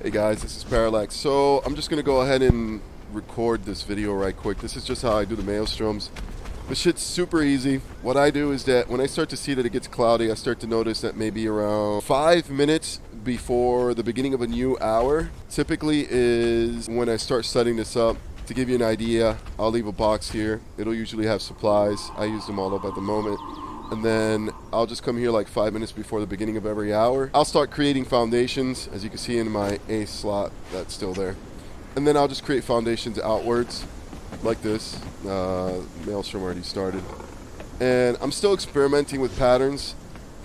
Hey guys, this is Parallax. So I'm just gonna go ahead and record this video right quick. This is just how I do the Maelstroms. The shit's super easy. What I do is that when I start to see that it gets cloudy, I start to notice that maybe around 5 minutes before the beginning of a new hour, typically is when I start setting this up. To give you an idea, I'll leave a box here. It'll usually have supplies. I use them all up at the moment. And then I'll just come here like 5 minutes before the beginning of every hour. I'll start creating foundations, as you can see in my A slot, that's still there. And then I'll just create foundations outwards, like this. Maelstrom already started. And I'm still experimenting with patterns.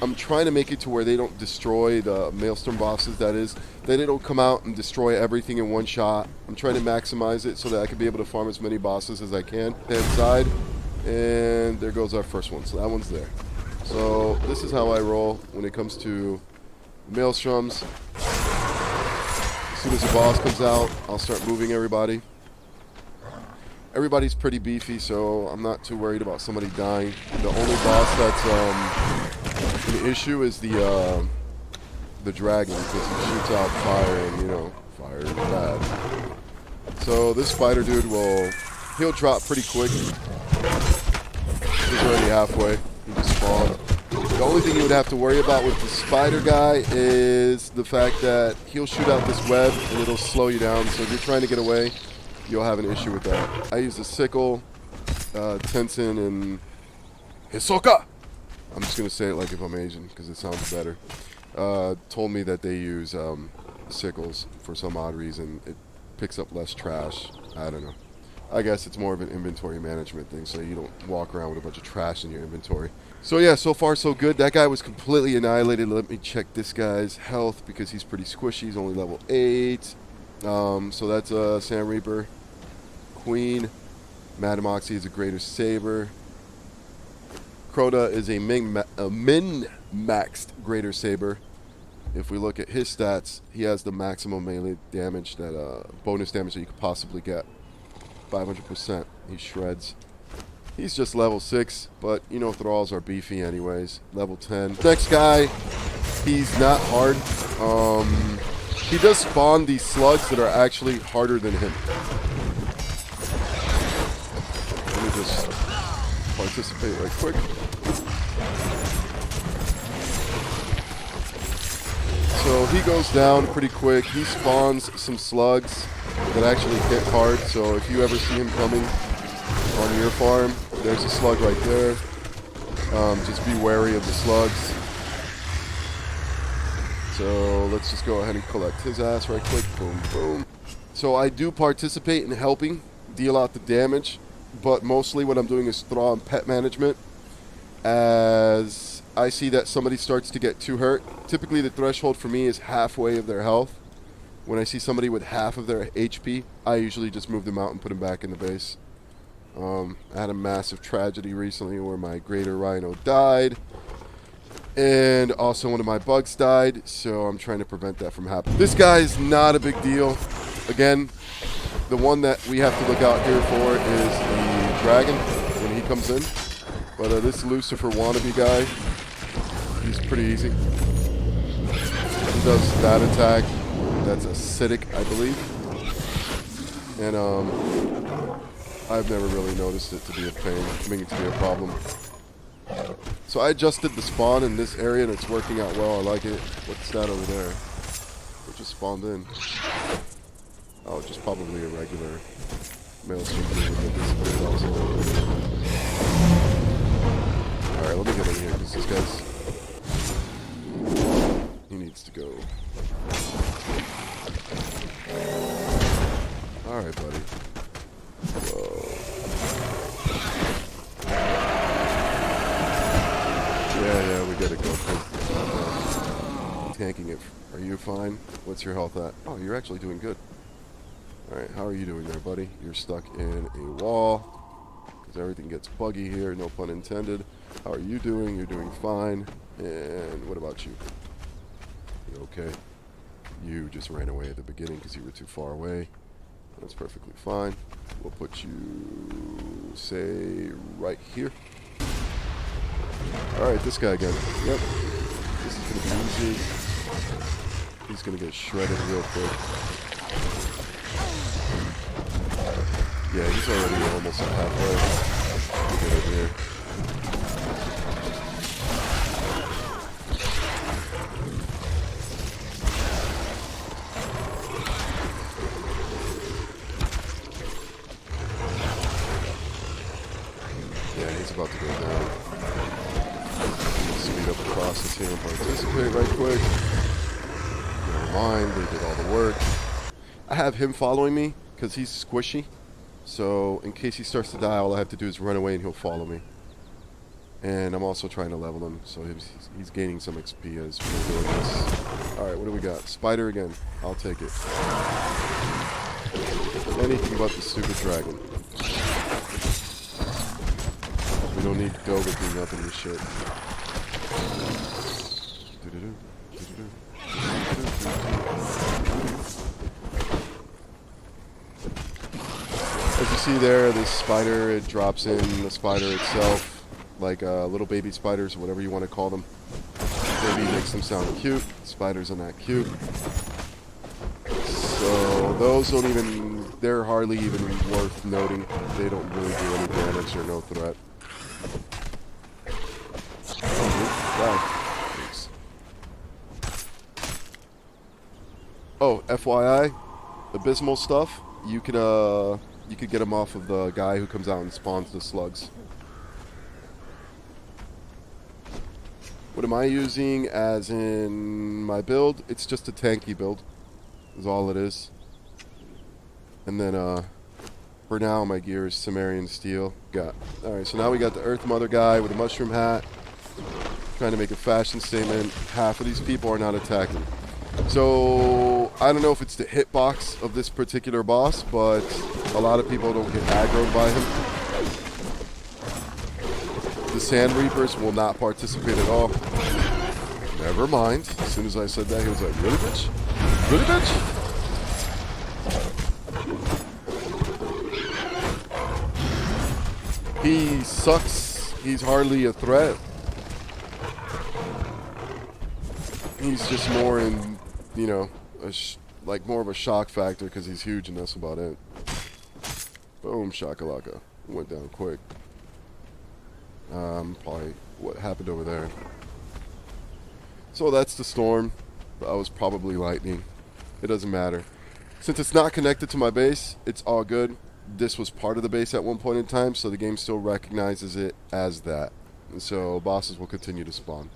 I'm trying to make it to where they don't destroy the Maelstrom bosses, that is. That they don't come out and destroy everything in one shot. I'm trying to maximize it so that I can be able to farm as many bosses as I can. Hand side. And there goes our first one. So that one's there. So this is how I roll when it comes to Maelstroms. As soon as the boss comes out, I'll start moving everybody. Everybody's pretty beefy, so I'm not too worried about somebody dying. The only boss that's an issue is the dragon, because he shoots out fire, and you know, fire is bad. So this spider dude he'll drop pretty quick. He's already halfway. He just spawned. The only thing you would have to worry about with the spider guy is the fact that he'll shoot out this web and it'll slow you down. So if you're trying to get away, you'll have an issue with that. I use a sickle, Tensen, and Hisoka. I'm just gonna say it like if I'm Asian because it sounds better. Told me that they use sickles for some odd reason. It picks up less trash. I don't know. I guess it's more of an inventory management thing, so you don't walk around with a bunch of trash in your inventory. So yeah, so far so good. That guy was completely annihilated. Let me check this guy's health because he's pretty squishy. He's only level 8. So that's a Sam Reaper. Queen. Madam Moxie is a Greater Saber. Crota is a min-maxed Greater Saber. If we look at his stats, he has the maximum melee damage, that bonus damage that you could possibly get. 500%. He shreds. He's just level 6, but you know thralls are beefy anyways. Level 10. Next guy, he's not hard. He does spawn these slugs that are actually harder than him. Let me just participate right quick. So he goes down pretty quick. He spawns some slugs that actually hit hard. So if you ever see him coming on your farm, there's a slug right there. Just be wary of the slugs. So let's just go ahead and collect his ass right quick. Boom, boom. So I do participate in helping deal out the damage, but mostly what I'm doing is thrall and pet management. As I see that somebody starts to get too hurt, typically the threshold for me is halfway of their health. When I see somebody with half of their HP, I usually just move them out and put them back in the base. I had a massive tragedy recently where my greater rhino died. And also one of my bugs died, so I'm trying to prevent that from happening. This guy is not a big deal. Again, the one that we have to look out here for is the dragon when he comes in. But this Lucifer wannabe guy, he's pretty easy. He does that attack. That's acidic, I believe. And I've never really noticed it to be a pain, to be a problem. So I adjusted the spawn in this area and it's working out well. I like it. What's that over there? It just spawned in. Oh, just probably a regular Maelstrom Crew. Alright, let me get in here because this guy's... he needs to go. Alright, buddy. Whoa. Yeah, we gotta go. Tanking it. Are you fine? What's your health at? Oh, you're actually doing good. Alright, how are you doing there, buddy? You're stuck in a wall. Because everything gets buggy here, no pun intended. How are you doing? You're doing fine. And what about you? You okay? You just ran away at the beginning because you were too far away. That's perfectly fine. We'll put you, say, right here. Alright, this guy again. Yep. This is going to be easy. He's gonna get shredded real quick. Yeah, he's already almost at halfway. We'll get over here. Yeah, he's about to go down. Speed up the process here and participate right quick. Never mind, they did all the work. I have him following me because he's squishy. So in case he starts to die, all I have to do is run away and he'll follow me. And I'm also trying to level him, so he's gaining some XP as we're doing this. Alright, what do we got? Spider again. I'll take it. Anything but the stupid dragon. We don't need Doga doing nothing in this shit. As you see there, this spider, it drops in the spider itself, like little baby spiders, or whatever you want to call them. Baby makes them sound cute. Spiders are not cute. So those don't even, they're hardly even worth noting. They don't really do any damage or no threat. Oh, FYI, Abysmal stuff, you could get them off of the guy who comes out and spawns the slugs. What am I using as in my build? It's just a tanky build, is all it is. And then for now my gear is Sumerian steel. Alright, so now we got the Earth Mother guy with a mushroom hat. Trying to make a fashion statement. Half of these people are not attacking. So I don't know if it's the hitbox of this particular boss, but a lot of people don't get aggroed by him. The Sand Reapers will not participate at all. Never mind. As soon as I said that, he was like, really, bitch? Really, bitch? He sucks. He's hardly a threat. He's just more in, you know, like more of a shock factor because he's huge and that's about it. Boom, shakalaka. Went down quick. Probably what happened over there. So that's the storm. That was probably lightning. It doesn't matter. Since it's not connected to my base, it's all good. This was part of the base at one point in time, so the game still recognizes it as that. And so bosses will continue to spawn.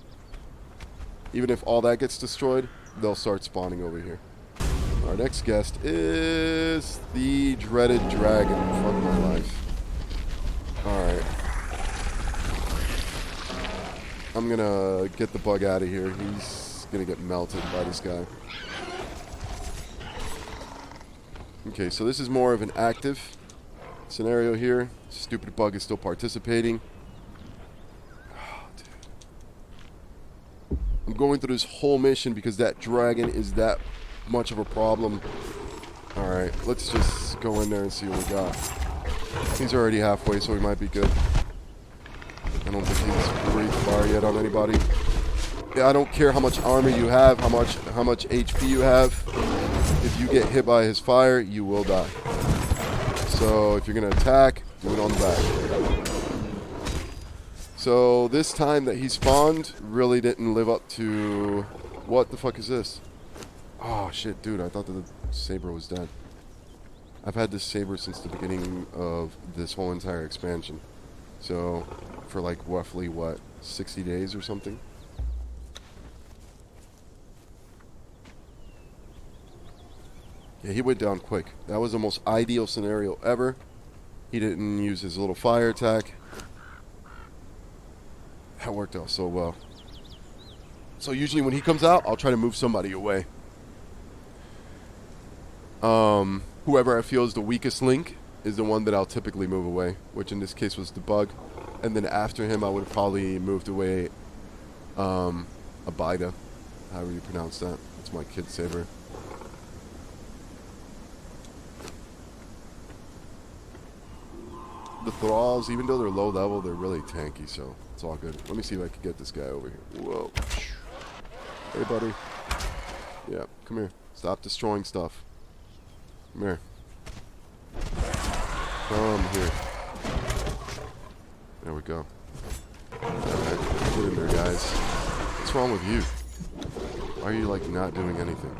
Even if all that gets destroyed, they'll start spawning over here. Our next guest is the dreaded dragon. Fuck my life. Alright. I'm gonna get the bug out of here. He's gonna get melted by this guy. Okay, so this is more of an active scenario here. Stupid bug is still participating. I'm going through this whole mission because that dragon is that much of a problem. Alright, let's just go in there and see what we got. He's already halfway, so he might be good. I don't think he's breathed fire yet on anybody. Yeah, I don't care how much armor you have, how much HP you have. If you get hit by his fire, you will die. So if you're going to attack, do it on the back. So this time that he spawned really didn't live up to... What the fuck is this? Oh shit, dude, I thought the saber was dead. I've had this saber since the beginning of this whole entire expansion. So for like roughly what, 60 days or something? Yeah, he went down quick. That was the most ideal scenario ever. He didn't use his little fire attack. That worked out so well. So usually when he comes out, I'll try to move somebody away. Whoever I feel is the weakest link is the one that I'll typically move away, which in this case was the bug. And then after him, I would have probably moved away Abida, however you pronounce that. It's my kid saber. The thralls, even though they're low level, they're really tanky, so it's all good. Let me see if I can get this guy over here. Whoa. Hey, buddy. Yeah, come here. Stop destroying stuff. Come here. Come here. There we go. Alright, get in there, guys. What's wrong with you? Why are you, like, not doing anything?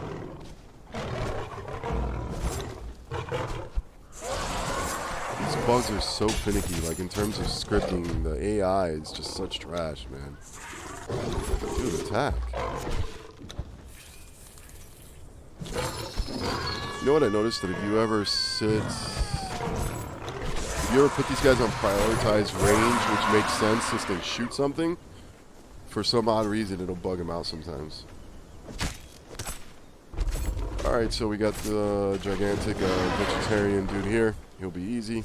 These bugs are so finicky. Like, in terms of scripting, the AI is just such trash, man. Dude, attack. You know what I noticed? That if you ever put these guys on prioritized range, which makes sense since they shoot something, for some odd reason it'll bug them out sometimes. Alright, so we got the gigantic vegetarian dude here. He'll be easy.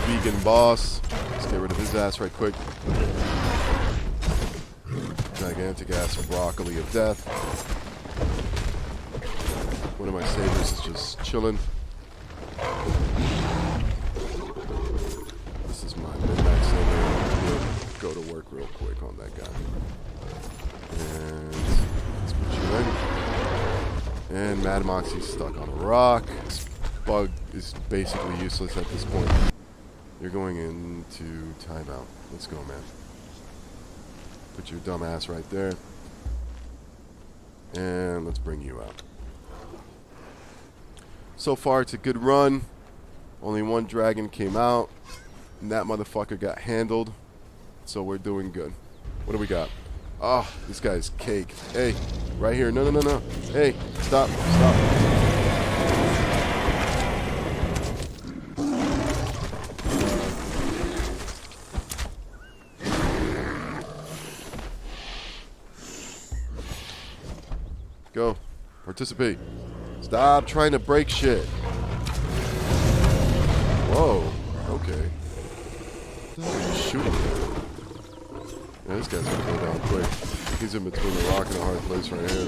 Vegan boss. Let's get rid of his ass right quick. Gigantic ass broccoli of death. One of my sabers is just chilling. This is my midnight saber. Go to work real quick on that guy. And let's put you in. And Mad Moxie's stuck on a rock. This bug is basically useless at this point. You're going into timeout. Let's go, man. Put your dumb ass right there. And let's bring you out. So far, it's a good run. Only one dragon came out. And that motherfucker got handled. So we're doing good. What do we got? Oh, this guy's cake. Hey, right here. No, no, no, no. Hey, stop, stop. Go. Participate. Stop trying to break shit. Whoa. Okay. What the hell are you shooting at? Yeah, this guy's gonna go down quick. He's in between a rock and a hard place right here.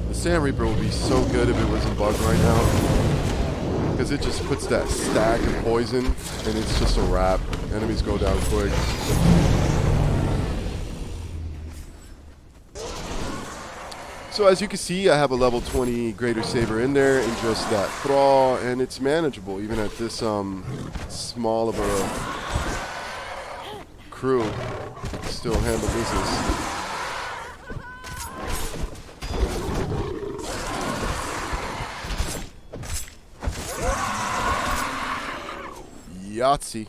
The Sand Reaper would be so good if it wasn't bugged right now. Because it just puts that stack of poison, and it's just a wrap. Enemies go down quick. So as you can see, I have a level 20 Greater Saber in there, and just that thrall, and it's manageable, even at this small of a crew. You can still handle business. Yahtzee.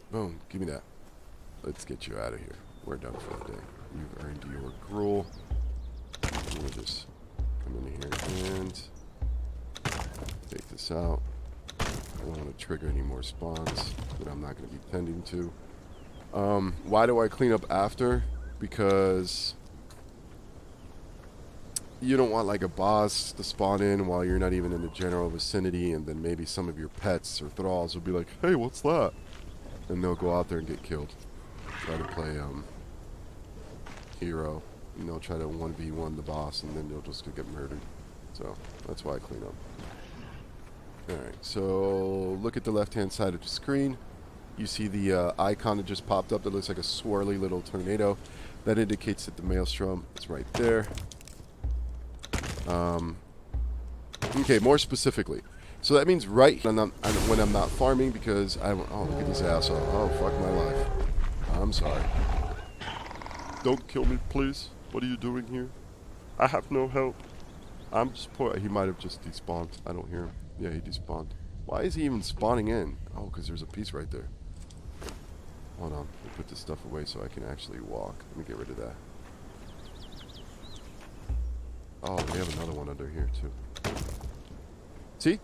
Boom, give me that. Let's get you out of here. We're done for the day. You've earned your gruel. We'll just come in here and take this out. I don't want to trigger any more spawns that I'm not going to be tending to. Why do I clean up after? Because you don't want like a boss to spawn in while you're not even in the general vicinity, and then maybe some of your pets or thralls will be like, hey, what's that? And they'll go out there and get killed. Try to play hero. And they'll try to 1v1 the boss, and then they'll just get murdered. So that's why I clean up. Alright, so look at the left-hand side of the screen. You see the icon that just popped up that looks like a swirly little tornado. That indicates that the Maelstrom is right there. Okay, more specifically. So that means right when I'm not farming, because oh, look at this asshole. Oh, fuck my life. I'm sorry. Don't kill me, please. What are you doing here? I have no help. I'm just poor. He might have just despawned. I don't hear him. Yeah, he despawned. Why is he even spawning in? Oh, because there's a piece right there. Hold on. Let me put this stuff away so I can actually walk. Let me get rid of that. Oh, we have another one under here, too. See?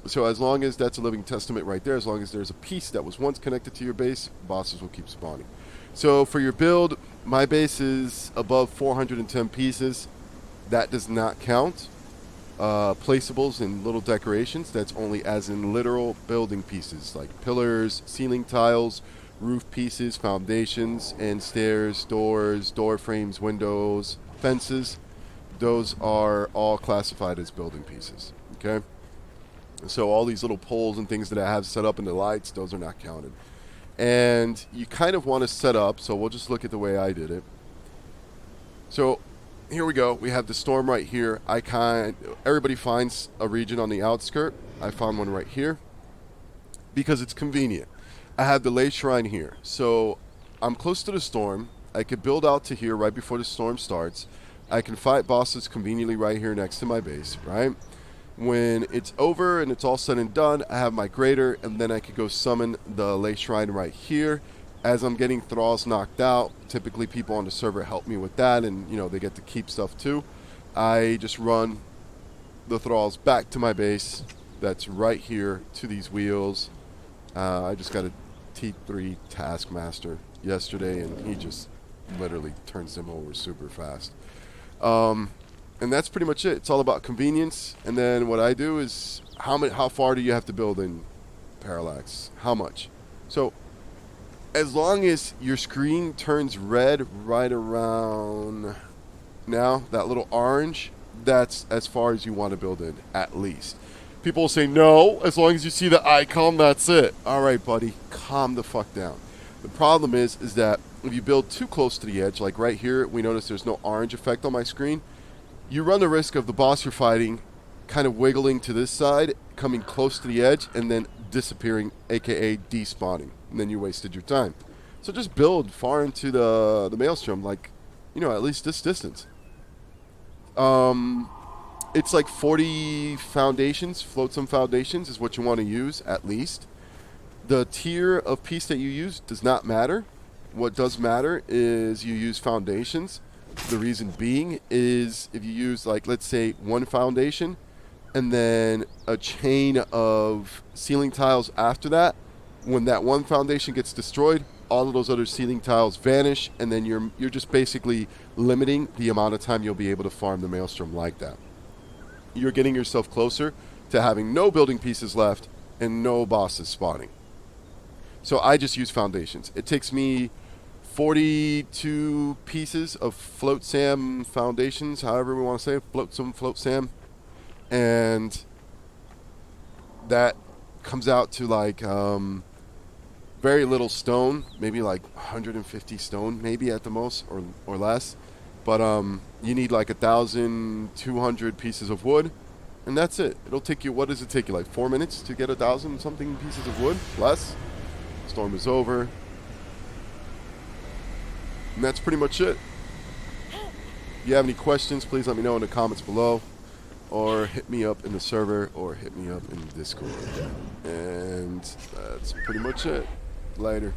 So as long as that's a living testament right there, as long as there's a piece that was once connected to your base, bosses will keep spawning. So for your build, my base is above 410 pieces. That does not count placeables and little decorations. That's only as in literal building pieces, like pillars, ceiling tiles, roof pieces, foundations, and stairs, doors, door frames, windows, fences. Those are all classified as building pieces. Okay? So all these little poles and things that I have set up in the lights, those are not counted. And you kind of want to set up, so we'll just look at the way I did it. So here we go. We have the storm right here. Everybody finds a region on the outskirt. I found one right here because it's convenient. I have the lay shrine here. So I'm close to the storm. I could build out to here right before the storm starts. I can fight bosses conveniently right here next to my base, right? When it's over and it's all said and done, I have my greater, and then I could go summon the lay shrine right here. As I'm getting thralls knocked out, typically people on the server help me with that, and you know, they get to keep stuff too. I just run the thralls back to my base that's right here to these wheels. I just got a T3 Taskmaster yesterday, and he just literally turns them over super fast. And that's pretty much it. It's all about convenience. And then what I do is, how far do you have to build in Parallax? How much? So as long as your screen turns red right around now, that little orange, that's as far as you want to build in, at least. People will say, no, as long as you see the icon, that's it. All right, buddy, calm the fuck down. The problem is that if you build too close to the edge, like right here, we notice there's no orange effect on my screen. You run the risk of the boss you're fighting kind of wiggling to this side, coming close to the edge, and then disappearing, aka despawning. And then you wasted your time. So just build far into the Maelstrom, like, you know, at least this distance. It's like 40 foundations, flotsam foundations is what you want to use, at least. The tier of piece that you use does not matter. What does matter is you use foundations. The reason being is if you use, like, let's say one foundation and then a chain of ceiling tiles after that, when that one foundation gets destroyed, all of those other ceiling tiles vanish, and then you're just basically limiting the amount of time you'll be able to farm the Maelstrom like that. You're getting yourself closer to having no building pieces left and no bosses spawning. So I just use foundations. It takes me 42 pieces of flotsam foundations, however we want to say it, flotsam, and that comes out to like very little stone, maybe like 150 stone, maybe at the most, or less. But you need like 1,200 pieces of wood, and that's it. It'll take you, what does it take you, like 4 minutes to get 1,000 something pieces of wood? Less. Storm is over. And that's pretty much it. If you have any questions, please let me know in the comments below, or hit me up in the server, or hit me up in the Discord. And that's pretty much it. Later.